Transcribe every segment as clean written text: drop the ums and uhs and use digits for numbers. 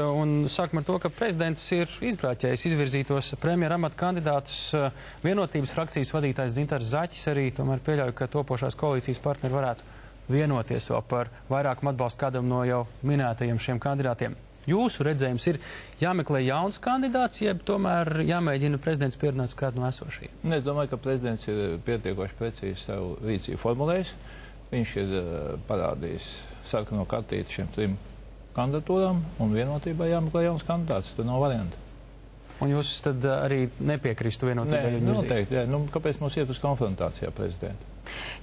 un sākam ar to, ka prezidents ir izbrāķējis izvirzītos premjera amata kandidātus. Vienotības frakcijas vadītājs Dzintars Zaķis arī tomēr pieļauj, ka topošās koalīcijas partneri varētu vienoties vēl par vairākumu atbalstu kādam no jau minētajiem šiem kandidātiem. Jūsu redzējums ir jāmeklē jauns kandidāts, jeb tomēr jāmēģina prezidents pierunāt kādu no esošajiem? Es domāju, ka prezidents ir pietiekoši precīzi savu rīcību formulējis. Viņš ir parādījis sarkano kartīti šiem 3 kandidatūrām, un Vienotībai jāmeklē jauns kandidāts. Tur nav variantu. Un jūs tad arī nepiekristu Vienotībai? Nē, noteikti. Jā. Kāpēc mums iet uz konfrontācijā prezidenta?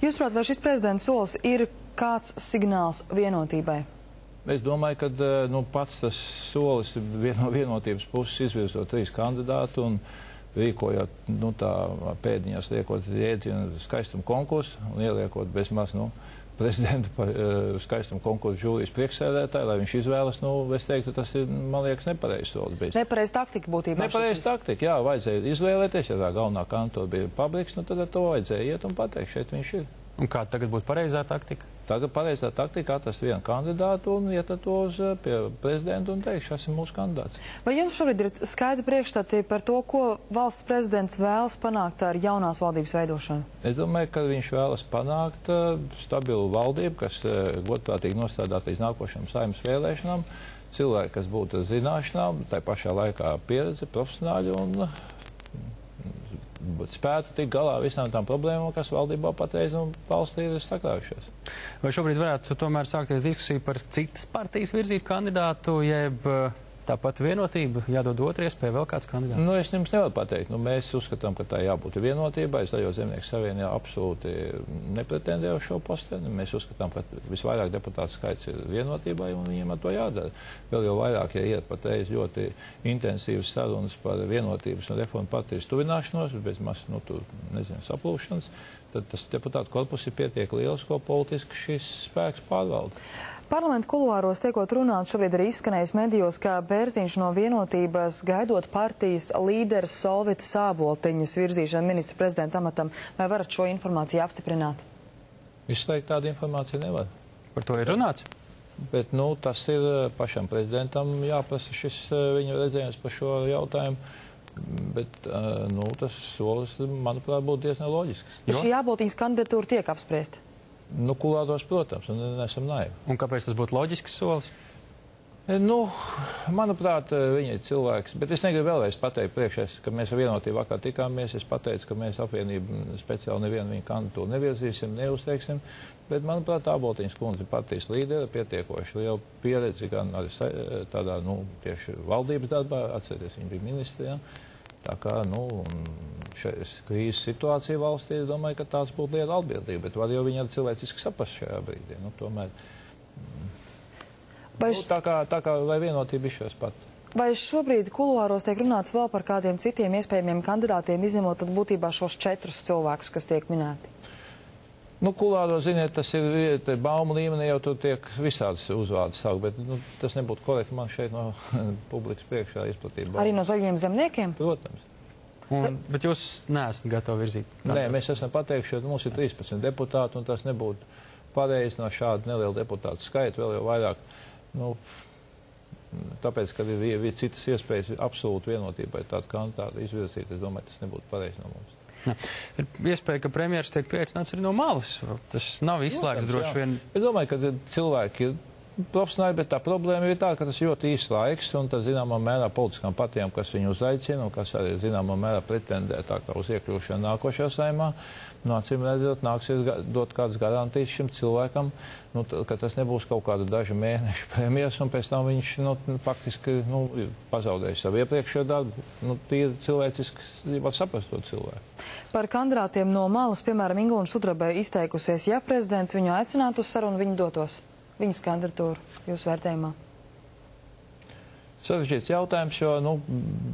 Jūsuprāt, vai šis prezidents solis ir kāds signāls Vienotībai? Es domāju, ka pats tas solis no Vienotības puses izvirzot 3 kandidātu un rīkojot tā pēdiņās liekot jēdzienu skaistumu konkursu un ieliekot bezmaz prezidenta par skaistumu konkursu žūrijas priekšsēdētāju, lai viņš izvēlas, es teiktu, tas ir, man liekas, nepareizs solis bijis. Nepareiz taktika būtībā. Nepareiz taktika, jā, vajadzēja izvēlēties, ja tā galvenā kandidatūra bija Pabriks, tad ar to vajadzēja iet un pateikt, šeit viņš ir. Un kāda tagad būtu pareizā taktika? Tagad pareizā taktika atrast vienu kandidātu un iet ar to uz pie prezidenta un teikt, šis ir mūsu kandidāts. Vai jums šobrīd ir skaidri priekšstati par to, ko valsts prezidents vēlas panākt ar jaunās valdības veidošanu? Es domāju, ka viņš vēlas panākt stabilu valdību, kas godprātīgi nostādāt līdz nākošajām Saeimas vēlēšanām, cilvēki, kas būtu ar zināšanām, tai pašā laikā pieredze, profesionāļi un spētu tikt galā visām tām problēmām, kas valdībā patreiz un valstī ir sakrājušies. Vai šobrīd varētu tomēr sākties diskusija par citas partijas virzītu kandidātu, jeb tāpat Vienotība jādod otru iespēju vēl kāds kandidāts? Es jums nevaru pateikt. Mēs uzskatām, ka tā jābūt vienotībai. Zaļo zemnieku savienībā absolūti nepretendē uz šo posteni. Mēs uzskatām, ka visvairāk deputātu skaits ir Vienotībai un viņiem ar to jādara. Vēl jau vairāk, ja iet patreiz ļoti intensīvas sarunas par Vienotības un Reformu partijas tuvināšanos, bez maz, saplūšanas, tad tas deputātu korpus ir pietiekami liels, ko politiski šis spēks pārvalda. Parlamenta kuluāros tiekot runāts, šobrīd arī izskanējis medijos, ka Bērziņš no Vienotības gaidot partijas līderes Solvitas Āboltiņas virzīšanu ministru prezidenta amatam. Vai varat šo informāciju apstiprināt? Izslēgt tādu informāciju nevar. Par to ir runāts? Bet, tas ir pašam prezidentam jāprasa šis viņa redzējums par šo jautājumu. Bet, tas solis, manuprāt, būtu diezgan loģisks. Šī Āboltiņas kandidatūra tiek apspriesta? Kulāros, protams, un nesam naivi. Un kāpēc tas būtu loģisks solis? Manuprāt, viņa ir cilvēks, bet es negribu vēlreiz pateikt priekšā, ka mēs ar Vienotību vakar tikāmies. Es pateicu, ka mēs apvienību speciāli nevienu viņa kandidatūru nevirzīsim, neuzteiksim, bet, manuprāt, Āboltiņas kundze ir partijas līdera, pietiekoši liela pieredze gan arī tādā, tieši valdības darbā, atcerieties, viņa bija ministri, ja? Tā kā, šeit krīzes situācija valstī, es domāju, ka tāds būtu liela atbildība, bet var jau viņa ar cilvēciski saprast šajā brīdī. Tomēr, tā kā lai Vienotība izšķiras pat. Vai šobrīd kuluāros tiek runāts vēl par kādiem citiem iespējamiem kandidātiem, izņemot tad būtībā šos 4 cilvēkus, kas tiek minēti? Kulāros, ziniet, tas ir baumu līmenī, jau tur tiek visādas uzvārdas saukt, bet tas nebūtu korekti man šeit no publikas priekšā izplatīt baumas. Arī no zaļiem zemniekiem? Protams. Bet jūs neesat gatavi virzīt? Nē, mēs esam pateikuši, ka mums ir 13 deputāti, un tas nebūtu pareizi no šāda neliela deputātu skaita, vēl jau vairāk, tāpēc, kad ir citas iespējas absolūti Vienotībai tādu kandidātu izvirzīt, es domāju, tas nebūtu pareizi no mums. Ir iespēja, ka premjeras tiek pieaicināts arī no malas. Tas nav izslēgts droši vien. Es domāju, ka cilvēki ir profesionāli, bet tā problēma ir tā, ka tas ļoti īsts laiks, un tas zināmā mērā politiskām partijām, kas viņu uzaicina, un kas arī zināmā mērā pretendē tā kā uz iekļūšanu nākošajā Saeimā, acīm redzot, nāksies dot kādas garantijas šim cilvēkam, ka tas nebūs kaut kādu dažu mēnešu premjeras, un pēc tam viņš faktiski pazaudēs savu iepriekšējo darbu. Tīri cilvēciski var saprast to cilvēku. Par kandidātiem no malas, piemēram, Ingūna Sudrabe izteikusies, ja prezidents viņu aicinātu uz sarunu, viņi dotos. Viņas kandidatūru jūsu vērtējumā? Sarežģīts jautājums, jo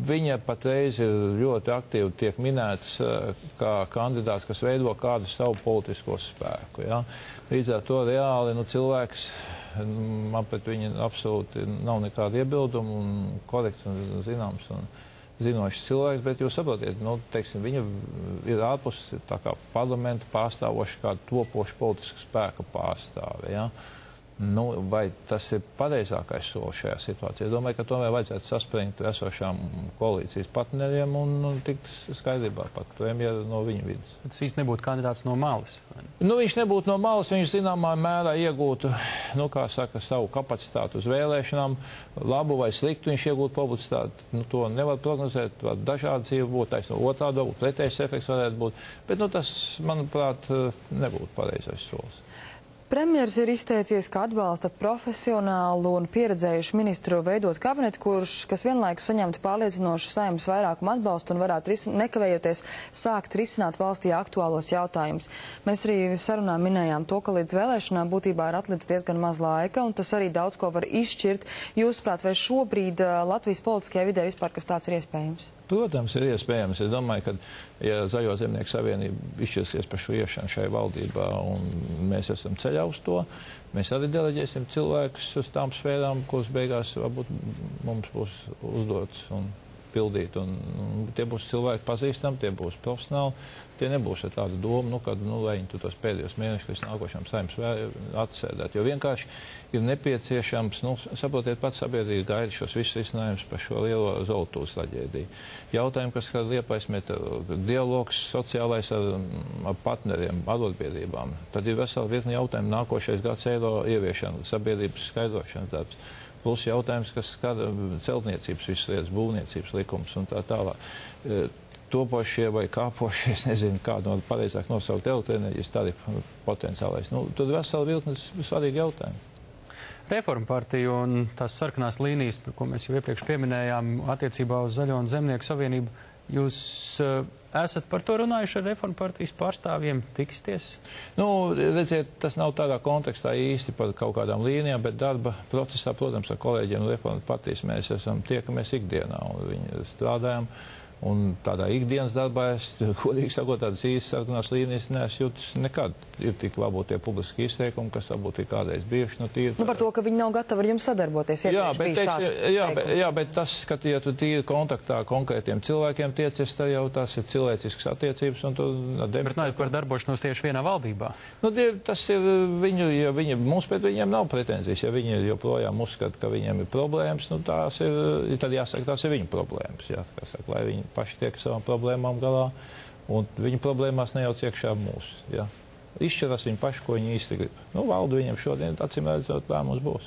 viņa patreiz ļoti aktīvi tiek minēts kā kandidāts, kas veido kādu savu politisko spēku. Ja? Līdz ar to reāli cilvēks, man pret viņu absolūti nav nekāda iebilduma un korekts un zināms un zinošs cilvēks, bet jūs saprotiet, viņa ir ārpus tā kā parlamenta pārstāvoši kādu topošu politisku spēku pārstāve. Ja? Nu, vai tas ir pareizākais solis šajā situācijā? Es domāju, ka tomēr vajadzētu saspringt esošām koalīcijas partneriem un tikt skaidrībā par premjeru no viņa vidas. Tas īsti nebūtu kandidāts no malas? Nu, viņš nebūtu no malas, viņš zināmā mērā iegūtu, nu, kā saka, savu kapacitātu uz vēlēšanām, labu vai sliktu viņš iegūtu publicitāti. Nu, to nevar prognozēt, var dažādi dzīve būt, taisno otrādi, pretējs efekts varētu būt, bet, nu, tas, manuprāt, nebūtu pareizais solis. Premjeras ir izteicies, ka atbalsta profesionālu un pieredzējušu ministru veidot kabinetu, kas vienlaikus saņemtu pārliecinošu Saeimas vairākumu atbalstu un varētu nekavējoties sākt risināt valstī aktuālos jautājumus. Mēs arī sarunā minējām to, ka līdz vēlēšanām būtībā ir atlicis diezgan maz laika, un tas arī daudz ko var izšķirt. Jūsuprāt, vai šobrīd Latvijas politiskajā vidē vispār kas tāds ir iespējams? Protams, ir iespējams. Es domāju, ka, ja Zaļo zemnieku savienība izšķirsies par šo iešanu šai valdībā un mēs esam ceļā uz to, mēs arī deleģēsim cilvēkus uz tām sfērām, kuras beigās varbūt mums būs uzdots un pildīt. Un tie būs cilvēki pazīstami, tie būs profesionāli, tie nebūs ar tādu domu, nu, kad, nu, lai viņi tos pēdējos mēnešus līdz nākošām Saeimas atsēdēt. Jo vienkārši ir nepieciešams, nu, saprotiet, pats sabiedrība gaida šos visus izcinājumus par šo lielo Zoltūras traģēdiju. Jautājumi, kas skar Liepājas meteoroloģiju, dialogs sociālais ar partneriem, arotbiedrībām. Tad ir vesela virkni jautājumu nākošais gads eiro ieviešana, sabiedrības skaidrošanas darbs. Plus jautājums, kas skar celtniecības visas lietas, būvniecības likums un tā tālāk. Topošie vai kāpošie, es nezinu, kādu no pareizāk nosaukt elektroenerģijas tarifu potenciālais. Nu, tad vesela virknes svarīgi jautājumi. Reforma partija un tās sarkanās līnijas, par ko mēs jau iepriekš pieminējām attiecībā uz Zaļo un Zemnieku savienību, jūs esat par to runājuši ar Reforma partijas pārstāvjiem, tiksties? Nu, redziet, tas nav tādā kontekstā īsti par kaut kādām līnijām, bet darba procesā, protams, ar kolēģiem no Reforma partijas mēs tiekamies ikdienā un viņi strādājam. Un tādā ikdienas darbā es, godīgi sakot, tādas īstas sarkanās līnijas neesmu jūtis nekad. Ir tik varbūt tie publiski izteikumi, kas varbūt ir kādreiz bijuši. Nu, par to, ka viņi nav gatavi ar jums sadarboties. Jā, bet tas, ka ja tu tīri kontaktā konkrētiem cilvēkiem tiecies, tad jau tas ir cilvēcisks attiecības. Bet runājot par darbošanos tieši vienā valdībā? Nu, tas ir viņu, ja mums pret viņiem nav pretenzijas. Ja viņi joprojām uzskata, ka viņiem ir problēmas, nu tās ir, tad jāsaka, tās ir viņu problēmas. Jā, saka, lai viņi paši tiek savām problēmām galā, un viņu problēmās nejauc iekšā mūsu. Ja. Izšķirās viņi paši, ko viņi īsti grib. Nu, valdu viņiem šodien, acīm redzot, tā mums būs.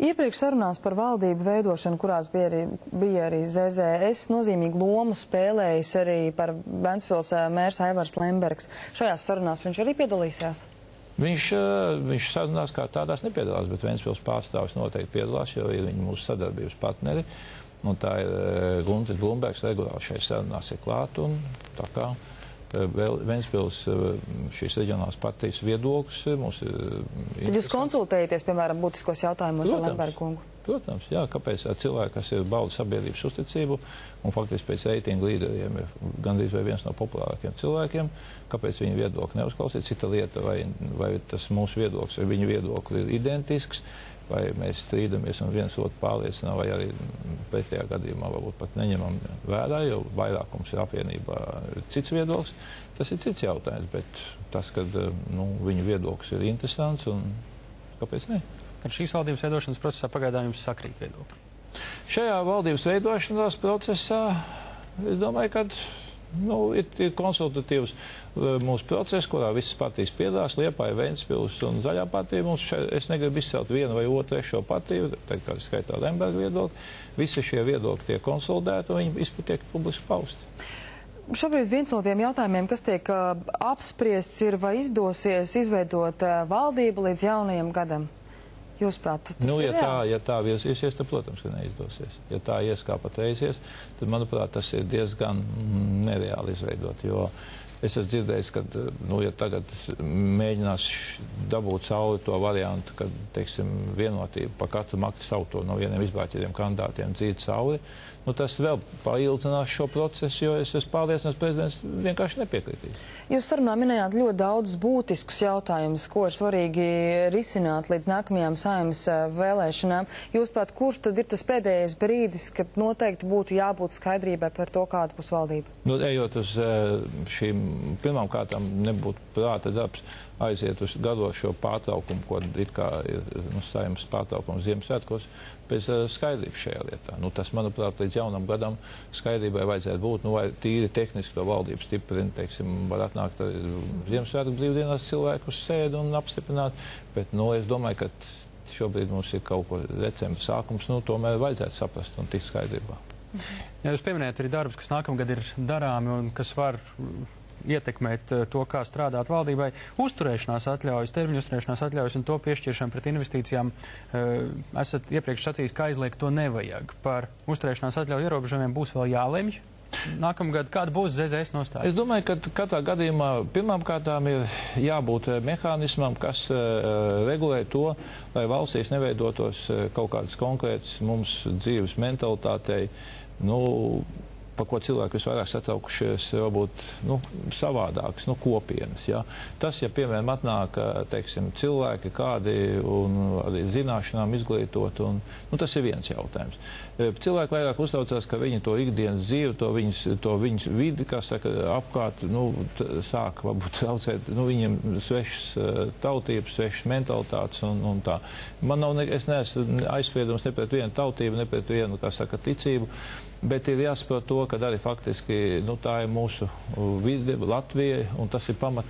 Iepriekš sarunās par valdību veidošanu, kurās bija arī ZZS, nozīmīgu lomu spēlējis arī par Ventspils mērs Aivars Lembergs. Šajās sarunās viņš arī piedalīsies? Viņš sarunās kā tādās nepiedalās, bet Ventspils pārstāvis noteikti piedalās, jo ir viņi mūsu sadarbības partneri. Un tā ir Guntis Blumbergs regulāri šeit sarunās ir klāt, un tā kā Ventspils šīs reģionālās partijas viedoklis mums ir... Tad jūs konsultējaties, piemēram, būtiskos jautājumos ar Lembergu kungu? Protams, jā, kāpēc cilvēki, kas ir bauda sabiedrības uzticību un faktiski pēc reitingu līderiem ir gandrīz vai viens no populārākiem cilvēkiem, kāpēc viņu viedokli neuzklausīt, cita lieta, vai tas mūsu viedoklis ar viņu viedokli ir identisks, vai mēs strīdamies un viens otru pārliecinām, vai arī pretējā gadījumā varbūt pat neņemam vērā, jo vairākums ir apvienībā cits viedoklis. Tas ir cits jautājums, bet tas, ka viņu viedoklis ir interesants un kāpēc ne? Ar šīs valdības veidošanas procesā pagaidām jums sakrīt viedokļi? Šajā valdības veidošanās procesā, es domāju, ka ir konsultatīvs mūsu process, kurā visas partijas piedalās, Liepāja, Ventspils un Zaļā partija. Es negribu izcelt vienu vai otru trešo partiju, tā kā skaitā Lemberga viedokli. Visi šie viedokļi tiek konsolidēti un viņi tiek publiski pausti. Šobrīd viens no tiem jautājumiem, kas tiek apspriests, ir, vai izdosies izveidot valdību līdz jaunajam gadam. Jūsuprāt, tas ir reāli? Ja tā virzīsies, tad, protams, ka neizdosies. Ja tā ies kā patreizies, tad, manuprāt, tas ir diezgan nereāli izveidot, jo es esmu dzirdējis, ka, ja tagad mēģinās dabūt cauri to variantu, ka, teiksim, vienotība pa katru makti sauto no vieniem izbāķeriem kandidātiem dzīt cauri, tas vēl paildzinās šo procesu, jo es esmu pārliecināts, prezidents vienkārši nepiekritīs. Jūs sarunā minējāt ļoti daudz būtiskus jautājumus, ko ir svarīgi risināt līdz nākamajām Saeimas vēlēšanām. Jūsuprāt, kurš tad ir tas pēdējais brīdis, kad noteikti būtu jābūt skaidrībai par to, kāda būs valdība? Ejot uz šīm pirmām kārtām nebūtu prāta darbs aiziet uz gadošo pārtraukumu, ko it kā ir Saeimas pārtraukums Ziemassvētkos, bez skaidrības šajā lietā. Tas, manuprāt, līdz jaunam gadam skaidrībai vajadzētu būt, vai tīri tehniski to valdību stiprina, teiksim, var atnākt Ziemassvētku brīvdienās cilvēku uz sēdu un apstiprināt, bet, es domāju, ka šobrīd mums ir kaut ko decembra sākums, tomēr vajadzētu saprast un tikt skaidrībā. Ja jūs pieminējat arī darbus, kas nākamgad ir darāmi un kas var ietekmēt to, kā strādāt valdībai, uzturēšanās atļaujas, termiņu uzturēšanās atļaujas un to piešķiršanu pret investīcijām, esat iepriekš sacījis, ka aizliegt to nevajag. Par uzturēšanās atļauju ierobežojumiem būs vēl jālemj. Nākamgad kāda būs ZZS nostāja? Es domāju, ka katrā gadījumā pirmām kārtām ir jābūt mehānismam, kas regulē to, lai valstīs neveidotos kaut kādas konkrētas mums dzīves mentalitātei, par ko cilvēki visvairāk satraukušies, varbūt savādākas, kopienas. Ja? Tas, ja, piemēram, atnāk, teiksim, cilvēki kādi un arī zināšanām izglītot, tas ir viens jautājums. Cilvēki vairāk uztraucās, ka viņi to ikdienas dzīvi, to viņas vidi, kā saka, apkārt, sāk varbūt traucēt, viņiem svešas tautības, svešas mentalitātes un tā. Man nav, es neesmu aizspriedums ne pret vienu tautību, ne pret vienu, kā saka, ticību, bet ir jāsaprot to, ka arī faktiski tā ir mūsu vide, Latvija, un tas ir pamat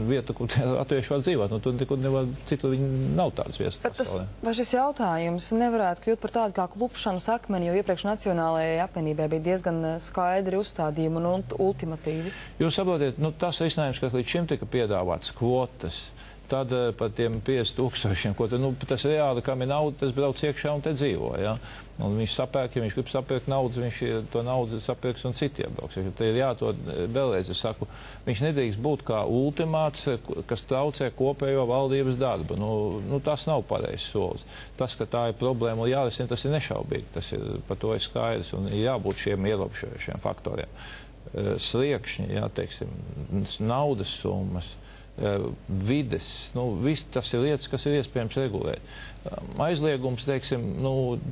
vieta, kur latvieši var dzīvot. Tur nekur nevar, citur viņi nav tādas vietas pasaulē. Vai šis jautājums nevarētu kļūt par tādu kā klupšanas akmeni, jo iepriekš Nacionālajai apvienībai bija diezgan skaidri uzstādījumi un ultimatīvi? Jūs saprotiet, tas risinājums, kas līdz šim tika piedāvāts, kvotas, tad par tiem 50,000, ko tas reāli, kam ir nauda, tas brauc iekšā un te dzīvo. Ja? Un viņš sapērk, ja viņš grib sapirkt naudu, viņš to naudu sapirks un citi iebrauks. Te ir jāto vēlreiz, es saku, viņš nedrīkst būt kā ultimāts, kas traucē kopējo valdības darbu. Tas nav pareizs solis. Tas, ka tā ir problēma un jārisina, tas ir nešaubīgi. Tas ir, par to ir skaidrs un ir jābūt šiem ierobežojošiem faktoriem. Sliekšņi, jā, teiksim, naudas summas, vides, viss tas ir lietas, kas ir iespējams regulēt. Aizliegums, teiksim,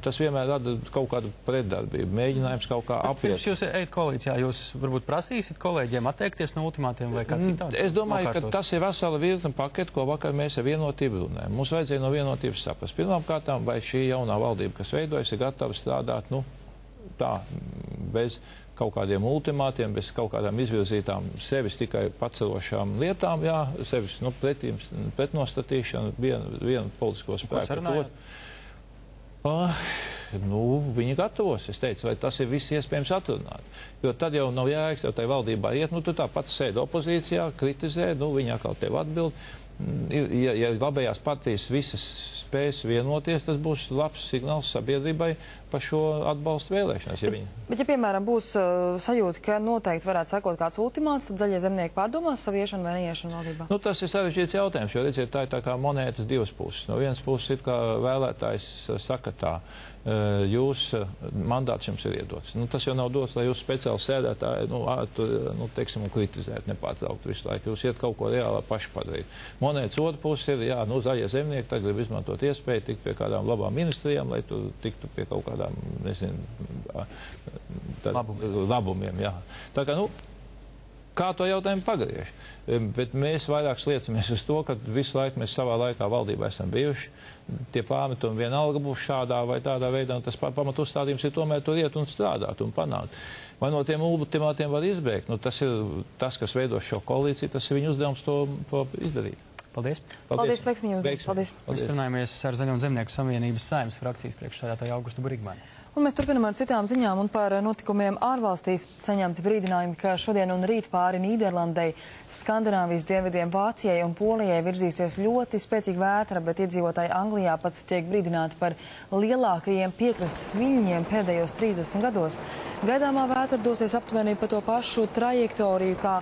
tas vienmēr rada kaut kādu pretdarbību, mēģinājums kaut kā apiet. Pirms jūs ejat koalīcijā, jūs varbūt prasīsiet kolēģiem atteikties no ultimātiem vai kā citādi? Es domāju, ka tas ir vesela virkne paketi, ko vakar mēs ar Vienotību runājam. Mums vajadzēja no Vienotības saprast. Pirmām kārtām, vai šī jaunā valdība, kas veidojas, ir gatava strādāt, tā, bez kaut kādiem ultimātiem, bez kaut kādām izvirzītām sevis tikai pacelošām lietām, jā, sevis pretnostatīšanu, vienu politisko spēku. Viņi gatavos, es teicu, vai tas ir viss iespējams atrunāt. Jo tad jau nav jēgas, jau tai valdībā iet, tu tāpat sēdi opozīcijā, kritizē, viņi atkal tev atbild. Ja labējās partijas visas spēs vienoties, tas būs labs signāls sabiedrībai par šo atbalstu vēlēšanās. Bet ja, piemēram, būs sajūta, ka noteikti varētu sekot kāds ultimāts, tad zaļie zemnieki pārdomās savu iešanu vai neiešanu valdībā? Tas ir sarežģīts jautājums, jo, redziet, tā ir tā kā monētas divas puses. No vienas puses ir kā vēlētājs saka tā, jūs mandāts jums ir iedots. Tas jau nav dots, lai jūs speciāli sēdētāji, teiksim, un kritizētu nepārtraukt visu laiku. Jūs iet kaut ko reāli paši padarīt. Monētas otra puse ir, zaļie zemnieki tagad grib izmantot iespēju tikt pie kādām labām ministrijām, lai tu tiktu pie kaut kādām, labumiem, jā. Tā kā, kā to jautājumu pagriež? Bet mēs vairāk sliecamies uz to, ka visu laiku mēs savā laikā valdībā esam bijuši. Tie pārmetumi vienalga būs šādā vai tādā veidā, un tas pamatu uzstādījums ir tomēr tur iet un strādāt un panākt. Vai no tiem ultimātiem var izbēgt? Tas ir tas, kas veido šo koalīciju, tas ir viņu uzdevums to izdarīt. Paldies. Paldies, veiksmi jums. Paldies. Mēs runājamies ar Zaļo un Zemnieku Savienības Saeimas frakcijas priekšsēdētāju Augustu Brigmanu. Un mēs turpinām ar citām ziņām un par notikumiem ārvalstīs. Saņemti brīdinājumi, ka šodien un rīt pāri Nīderlandei, Skandināvijas dienvidiem, Vācijai un Polijai virzīsies ļoti spēcīga vētra, bet iedzīvotāji Anglijā pat tiek brīdināti par lielākajiem piekrastes viļņiem pēdējos 30 gados. Gaidāmā vētra dosies aptuveni pa to pašu trajektoriju kā